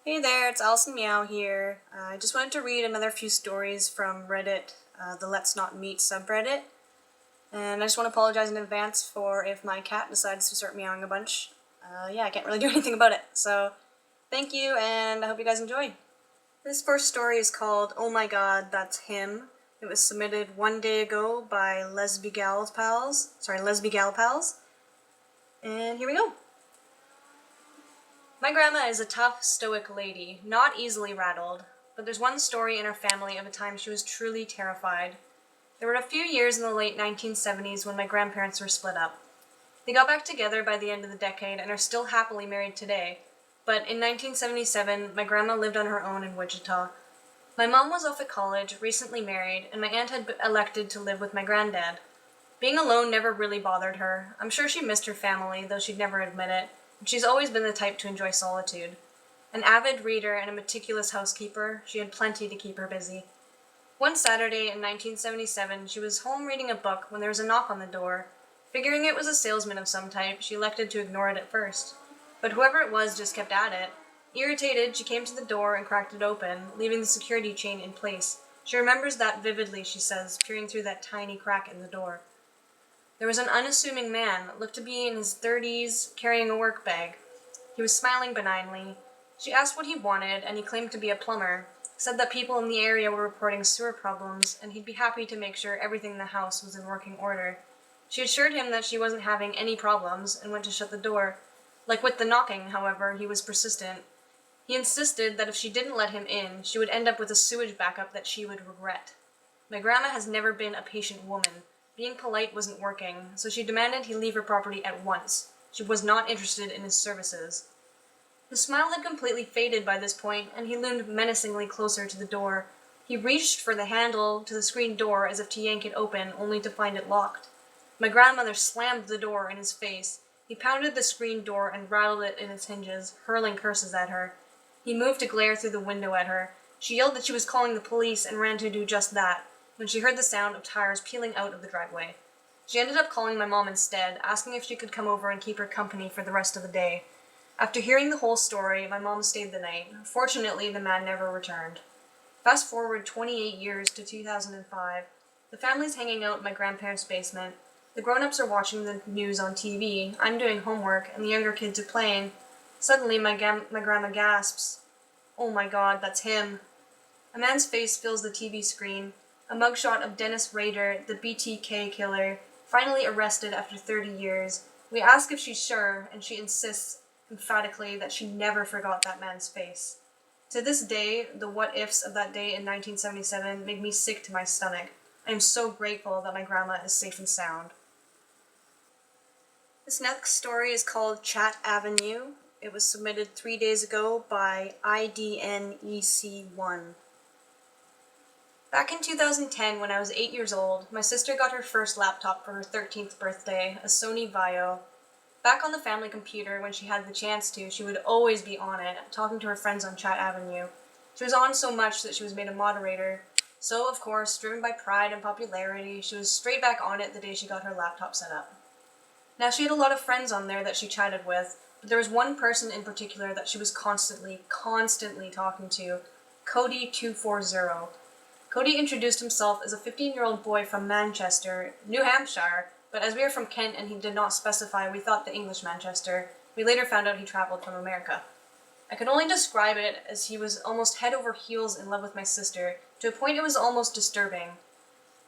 Hey there, it's Alison Meow here. I just wanted to read another few stories from Reddit, the Let's Not Meet subreddit. And I just want to apologize in advance for if my cat decides to start meowing a bunch. Yeah, I can't really do anything about it. So, thank you, and I hope you guys enjoy. This first story is called Oh My God, That's Him. It was submitted one day ago by Lesby Gal Pals. And here we go. My grandma is a tough, stoic lady, not easily rattled, but there's one story in her family of a time she was truly terrified. There were a few years in the late 1970s when my grandparents were split up. They got back together by the end of the decade and are still happily married today, but in 1977, my grandma lived on her own in Wichita. My mom was off at college, recently married, and my aunt had elected to live with my granddad. Being alone never really bothered her. I'm sure she missed her family, though she'd never admit it. She's always been the type to enjoy solitude. An avid reader and a meticulous housekeeper, she had plenty to keep her busy. One Saturday in 1977, she was home reading a book when there was a knock on the door. Figuring it was a salesman of some type, she elected to ignore it at first. But whoever it was just kept at it. Irritated, she came to the door and cracked it open, leaving the security chain in place. She remembers that vividly, she says, peering through that tiny crack in the door. There was an unassuming man that looked to be in his 30s, carrying a work bag. He was smiling benignly. She asked what he wanted, and he claimed to be a plumber. Said that people in the area were reporting sewer problems, and he'd be happy to make sure everything in the house was in working order. She assured him that she wasn't having any problems, and went to shut the door. Like with the knocking, however, he was persistent. He insisted that if she didn't let him in, she would end up with a sewage backup that she would regret. My grandma has never been a patient woman. Being polite wasn't working, so she demanded he leave her property at once. She was not interested in his services. His smile had completely faded by this point, and he loomed menacingly closer to the door. He reached for the handle to the screen door as if to yank it open, only to find it locked. My grandmother slammed the door in his face. He pounded the screen door and rattled it in its hinges, hurling curses at her. He moved to glare through the window at her. She yelled that she was calling the police and ran to do just that, when she heard the sound of tires peeling out of the driveway. She ended up calling my mom instead, asking if she could come over and keep her company for the rest of the day. After hearing the whole story, my mom stayed the night. Fortunately, the man never returned. Fast forward 28 years to 2005. The family's hanging out in my grandparents' basement. The grown-ups are watching the news on TV. I'm doing homework, and the younger kids are playing. Suddenly, my grandma gasps. Oh my God, that's him. A man's face fills the TV screen. A mugshot of Dennis Rader, the BTK killer, finally arrested after 30 years. We ask if she's sure, and she insists emphatically that she never forgot that man's face. To this day, the what-ifs of that day in 1977 make me sick to my stomach. I am so grateful that my grandma is safe and sound. This next story is called Chat Avenue. It was submitted 3 days ago by IDNEC1. Back in 2010, when I was 8 years old, my sister got her first laptop for her 13th birthday, a Sony Vaio. Back on the family computer, when she had the chance to, she would always be on it, talking to her friends on Chat Avenue. She was on so much that she was made a moderator. So, of course, driven by pride and popularity, she was straight back on it the day she got her laptop set up. Now, she had a lot of friends on there that she chatted with, but there was one person in particular that she was constantly talking to, Cody240. Cody introduced himself as a 15-year-old boy from Manchester, New Hampshire, but as we are from Kent and he did not specify, we thought the English Manchester. We later found out he traveled from America. I could only describe it as he was almost head over heels in love with my sister, to a point it was almost disturbing.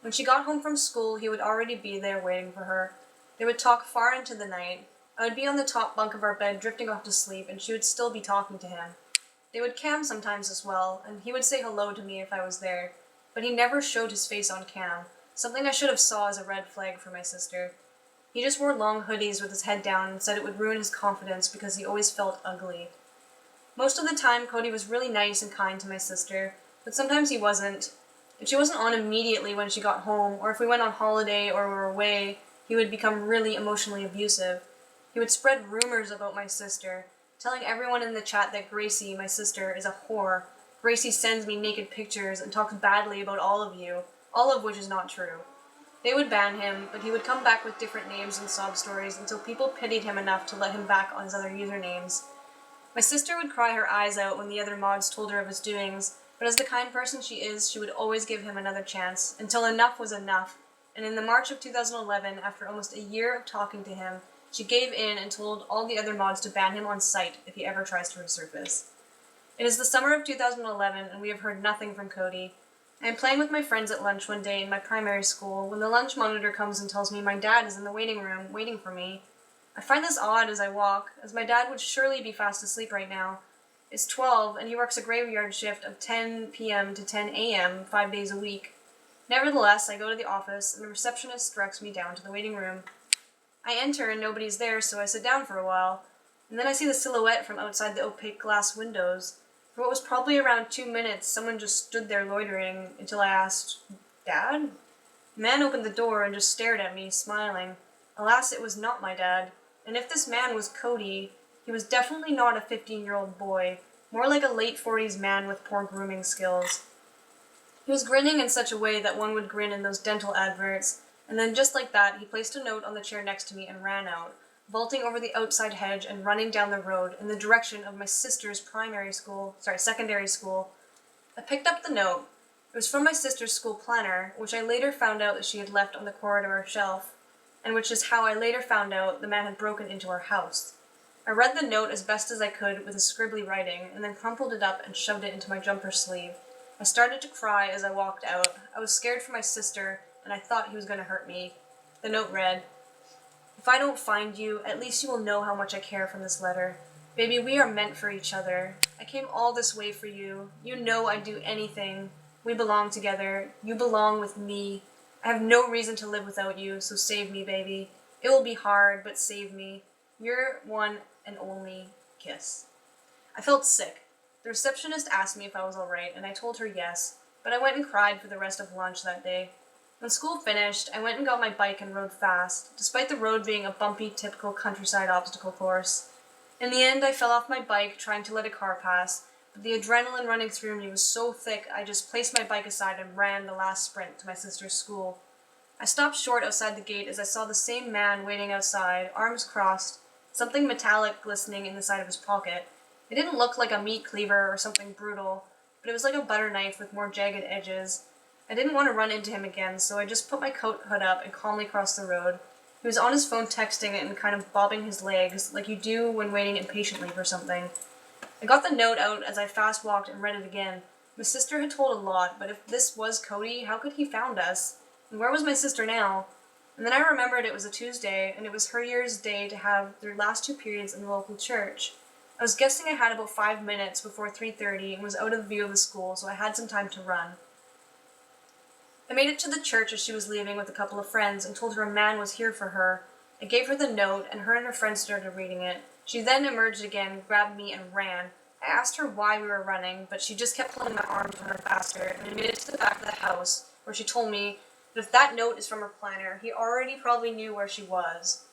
When she got home from school, he would already be there waiting for her. They would talk far into the night. I would be on the top bunk of our bed drifting off to sleep, and she would still be talking to him. They would cam sometimes as well, and he would say hello to me if I was there. But he never showed his face on cam, something I should have saw as a red flag for my sister. He just wore long hoodies with his head down and said it would ruin his confidence because he always felt ugly. Most of the time, Cody was really nice and kind to my sister, but sometimes he wasn't. If she wasn't on immediately when she got home, or if we went on holiday or were away, he would become really emotionally abusive. He would spread rumors about my sister, telling everyone in the chat that Gracie, my sister, is a whore. Gracie sends me naked pictures and talks badly about all of you, all of which is not true. They would ban him, but he would come back with different names and sob stories until people pitied him enough to let him back on his other usernames. My sister would cry her eyes out when the other mods told her of his doings, but as the kind person she is, she would always give him another chance, until enough was enough, and in the March of 2011, after almost a year of talking to him, she gave in and told all the other mods to ban him on sight if he ever tries to resurface. It is the summer of 2011, and we have heard nothing from Cody. I am playing with my friends at lunch one day in my primary school when the lunch monitor comes and tells me my dad is in the waiting room waiting for me. I find this odd as I walk, as my dad would surely be fast asleep right now. It's 12, and he works a graveyard shift of 10 p.m. to 10 a.m. 5 days a week. Nevertheless, I go to the office, and the receptionist directs me down to the waiting room. I enter, and nobody's there, so I sit down for a while, and then I see the silhouette from outside the opaque glass windows. For what was probably around 2 minutes, someone just stood there loitering until I asked, "Dad?" The man opened the door and just stared at me, smiling. Alas, it was not my dad, and if this man was Cody, he was definitely not a 15-year-old boy, more like a late 40s man with poor grooming skills. He was grinning in such a way that one would grin in those dental adverts, and then just like that, he placed a note on the chair next to me and ran out, vaulting over the outside hedge and running down the road in the direction of my sister's secondary school. I picked up the note. It was from my sister's school planner, which I later found out that she had left on the corridor shelf, and which is how I later found out the man had broken into our house. I read the note as best as I could with a scribbly writing, and then crumpled it up and shoved it into my jumper sleeve. I started to cry as I walked out. I was scared for my sister, and I thought he was going to hurt me. The note read, "If I don't find you, at least you will know how much I care from this letter. Baby, we are meant for each other. I came all this way for you. You know I'd do anything. We belong together. You belong with me. I have no reason to live without you, so save me, baby. It will be hard, but save me. Your one and only kiss." I felt sick. The receptionist asked me if I was alright, and I told her yes, but I went and cried for the rest of lunch that day. When school finished, I went and got my bike and rode fast, despite the road being a bumpy, typical countryside obstacle course. In the end, I fell off my bike trying to let a car pass, but the adrenaline running through me was so thick I just placed my bike aside and ran the last sprint to my sister's school. I stopped short outside the gate as I saw the same man waiting outside, arms crossed, something metallic glistening in the side of his pocket. It didn't look like a meat cleaver or something brutal, but it was like a butter knife with more jagged edges. I didn't want to run into him again, so I just put my coat hood up and calmly crossed the road. He was on his phone texting and kind of bobbing his legs, like you do when waiting impatiently for something. I got the note out as I fast walked and read it again. My sister had told a lot, but if this was Cody, how could he found us? And where was my sister now? And then I remembered it was a Tuesday, and it was her year's day to have their last 2 periods in the local church. I was guessing I had about 5 minutes before 3:30 and was out of view of the school, so I had some time to run. I made it to the church as she was leaving with a couple of friends and told her a man was here for her. I gave her the note, and her and her friend started reading it. She then emerged again, grabbed me, and ran. I asked her why we were running, but she just kept pulling my arm to run faster, and we made it to the back of the house, where she told me that if that note is from her planner, he already probably knew where she was.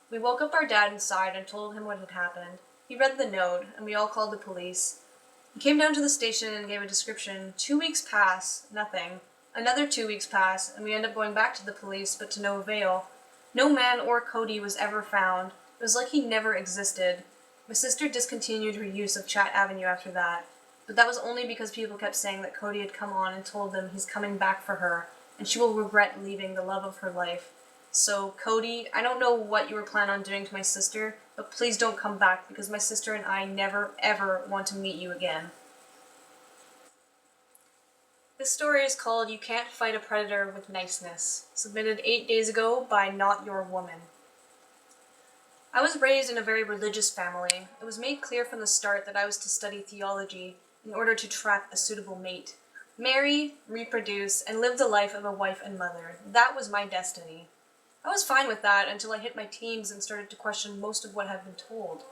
We woke up our dad inside and told him what had happened. He read the note, and we all called the police. He came down to the station and gave a description. 2 weeks pass, nothing. Another 2 weeks pass, and we end up going back to the police, but to no avail. No man or Cody was ever found. It was like he never existed. My sister discontinued her use of Chat Avenue after that, but that was only because people kept saying that Cody had come on and told them he's coming back for her, and she will regret leaving the love of her life. So, Cody, I don't know what you were planning on doing to my sister, but please don't come back because my sister and I never, ever want to meet you again. This story is called You Can't Fight a Predator with Niceness, submitted 8 days ago by Not Your Woman. I was raised in a very religious family. It was made clear from the start that I was to study theology in order to trap a suitable mate, marry, reproduce, and live the life of a wife and mother. That was my destiny. I was fine with that until I hit my teens and started to question most of what I've been told.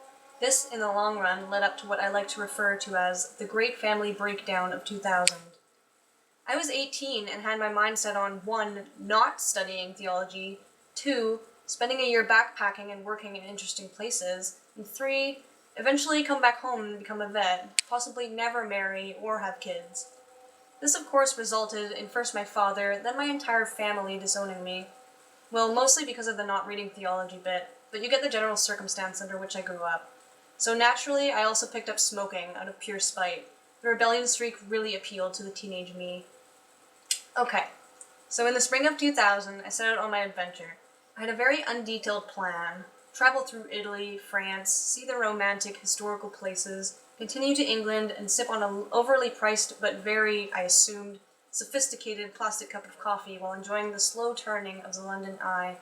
This, in the long run, led up to what I like to refer to as the Great Family Breakdown of 2000. I was 18 and had my mind set on 1. Not studying theology, 2. Spending a year backpacking and working in interesting places, and 3. Eventually come back home and become a vet, possibly never marry or have kids. This, of course, resulted in first my father, then my entire family disowning me. Well, mostly because of the not reading theology bit, but you get the general circumstance under which I grew up. So naturally, I also picked up smoking out of pure spite. The rebellion streak really appealed to the teenage me. Okay, so in the spring of 2000, I set out on my adventure. I had a very undetailed plan. Travel through Italy, France, see the romantic, historical places, continue to England, and sip on an overly priced but very, I assumed, sophisticated plastic cup of coffee while enjoying the slow turning of the London Eye.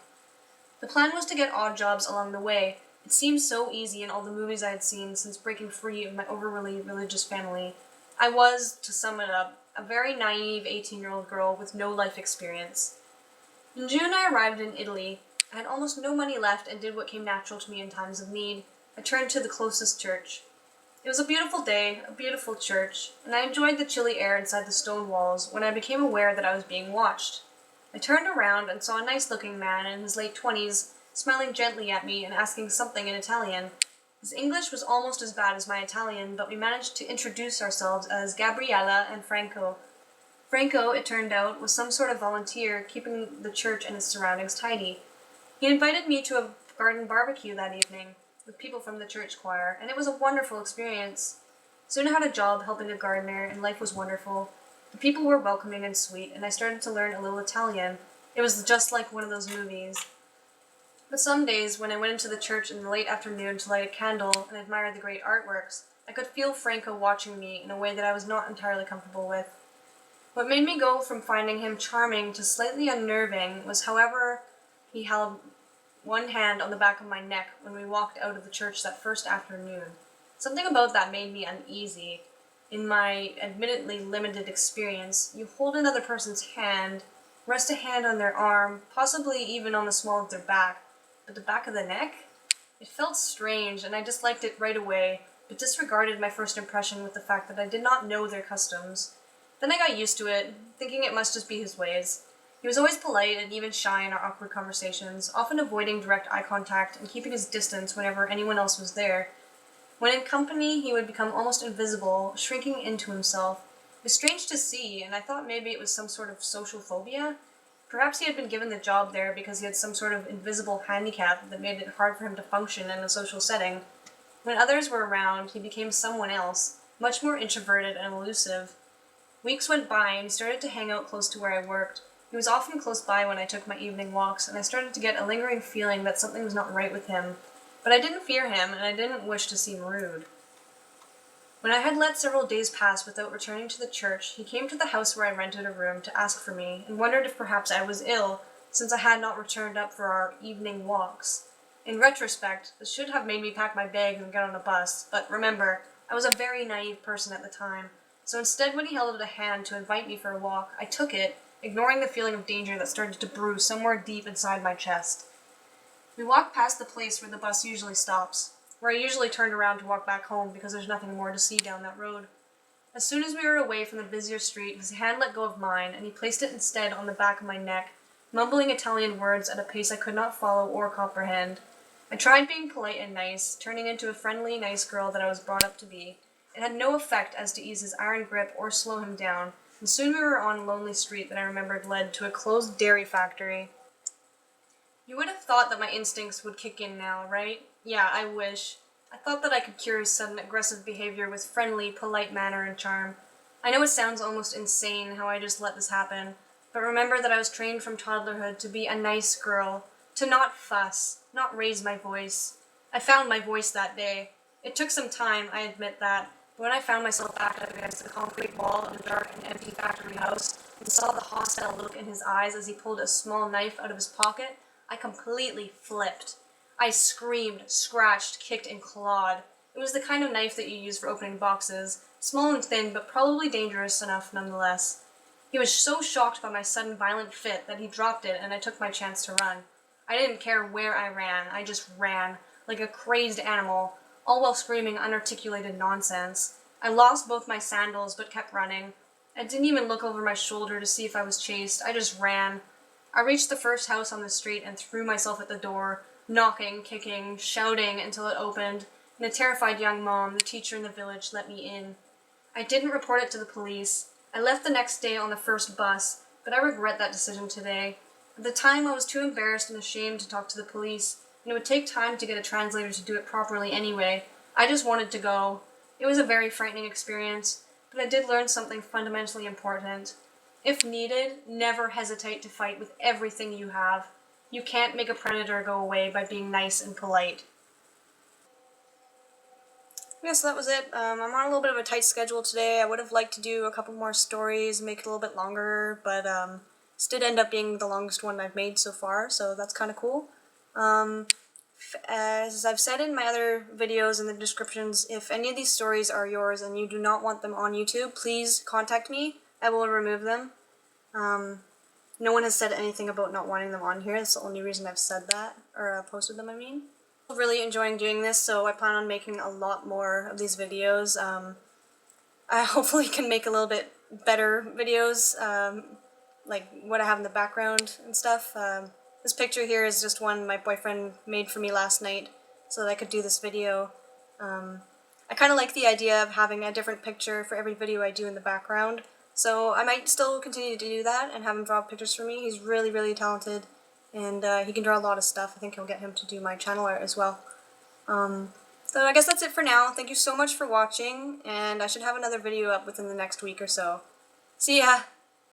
The plan was to get odd jobs along the way. It seemed so easy in all the movies I had seen since breaking free of my overly religious family. I was, to sum it up, a very naive 18-year-old girl with no life experience. In June, I arrived in Italy. I had almost no money left and did what came natural to me in times of need. I turned to the closest church. It was a beautiful day, a beautiful church, and I enjoyed the chilly air inside the stone walls when I became aware that I was being watched. I turned around and saw a nice-looking man in his late 20s smiling gently at me and asking something in Italian. His English was almost as bad as my Italian, but we managed to introduce ourselves as Gabriella and Franco. Franco, it turned out, was some sort of volunteer keeping the church and its surroundings tidy. He invited me to a garden barbecue that evening with people from the church choir, and it was a wonderful experience. Soon I had a job helping a gardener, and life was wonderful. The people were welcoming and sweet, and I started to learn a little Italian. It was just like one of those movies. But some days, when I went into the church in the late afternoon to light a candle and admire the great artworks, I could feel Franco watching me in a way that I was not entirely comfortable with. What made me go from finding him charming to slightly unnerving was however he held one hand on the back of my neck when we walked out of the church that first afternoon. Something about that made me uneasy. In my admittedly limited experience, you hold another person's hand, rest a hand on their arm, possibly even on the small of their back, but the back of the neck? It felt strange, and I disliked it right away, but disregarded my first impression with the fact that I did not know their customs. Then I got used to it, thinking it must just be his ways. He was always polite and even shy in our awkward conversations, often avoiding direct eye contact and keeping his distance whenever anyone else was there. When in company, he would become almost invisible, shrinking into himself. It was strange to see, and I thought maybe it was some sort of social phobia. Perhaps he had been given the job there because he had some sort of invisible handicap that made it hard for him to function in a social setting. When others were around, he became someone else, much more introverted and elusive. Weeks went by, and he started to hang out close to where I worked. He was often close by when I took my evening walks, and I started to get a lingering feeling that something was not right with him. But I didn't fear him, and I didn't wish to seem rude. When I had let several days pass without returning to the church, he came to the house where I rented a room to ask for me, and wondered if perhaps I was ill, since I had not returned up for our evening walks. In retrospect, this should have made me pack my bags and get on a bus, but remember, I was a very naive person at the time, so instead when he held out a hand to invite me for a walk, I took it, ignoring the feeling of danger that started to brew somewhere deep inside my chest. We walked past the place where the bus usually stops, where I usually turned around to walk back home because there's nothing more to see down that road. As soon as we were away from the busier street, his hand let go of mine, and he placed it instead on the back of my neck, mumbling Italian words at a pace I could not follow or comprehend. I tried being polite and nice, turning into a friendly, nice girl that I was brought up to be. It had no effect as to ease his iron grip or slow him down, and soon we were on a lonely street that I remembered led to a closed dairy factory. You would have thought that my instincts would kick in now, right? Yeah, I wish. I thought that I could cure his sudden aggressive behavior with friendly, polite manner and charm. I know it sounds almost insane how I just let this happen, but remember that I was trained from toddlerhood to be a nice girl, to not fuss, not raise my voice. I found my voice that day. It took some time, I admit that, but when I found myself backed up against the concrete wall of the dark and empty factory house, and saw the hostile look in his eyes as he pulled a small knife out of his pocket, I completely flipped. I screamed, scratched, kicked, and clawed. It was the kind of knife that you use for opening boxes, small and thin, but probably dangerous enough nonetheless. He was so shocked by my sudden violent fit that he dropped it, and I took my chance to run. I didn't care where I ran, I just ran, like a crazed animal, all while screaming unarticulated nonsense. I lost both my sandals, but kept running. I didn't even look over my shoulder to see if I was chased, I just ran. I reached the first house on the street and threw myself at the door, knocking, kicking, shouting until it opened, and a terrified young mom, the teacher in the village, let me in. I didn't report it to the police. I left the next day on the first bus, but I regret that decision today. At the time, I was too embarrassed and ashamed to talk to the police, and it would take time to get a translator to do it properly anyway. I just wanted to go. It was a very frightening experience, but I did learn something fundamentally important. If needed, never hesitate to fight with everything you have. You can't make a predator go away by being nice and polite. Yeah, so that was it. I'm on a little bit of a tight schedule today. I would have liked to do a couple more stories, make it a little bit longer, but this did end up being the longest one I've made so far, so that's kind of cool. As I've said in my other videos in the descriptions, if any of these stories are yours and you do not want them on YouTube, please contact me. I will remove them. No one has said anything about not wanting them on here. That's the only reason I've said that, or posted them, I mean. I'm really enjoying doing this, so I plan on making a lot more of these videos. I hopefully can make a little bit better videos, like what I have in the background and stuff. This picture here is just one my boyfriend made for me last night so that I could do this video. I kind of like the idea of having a different picture for every video I do in the background, so I might still continue to do that and have him draw pictures for me. He's really, really talented, and he can draw a lot of stuff. I think I'll get him to do my channel art as well. So I guess that's it for now. Thank you so much for watching, and I should have another video up within the next week or so. See ya!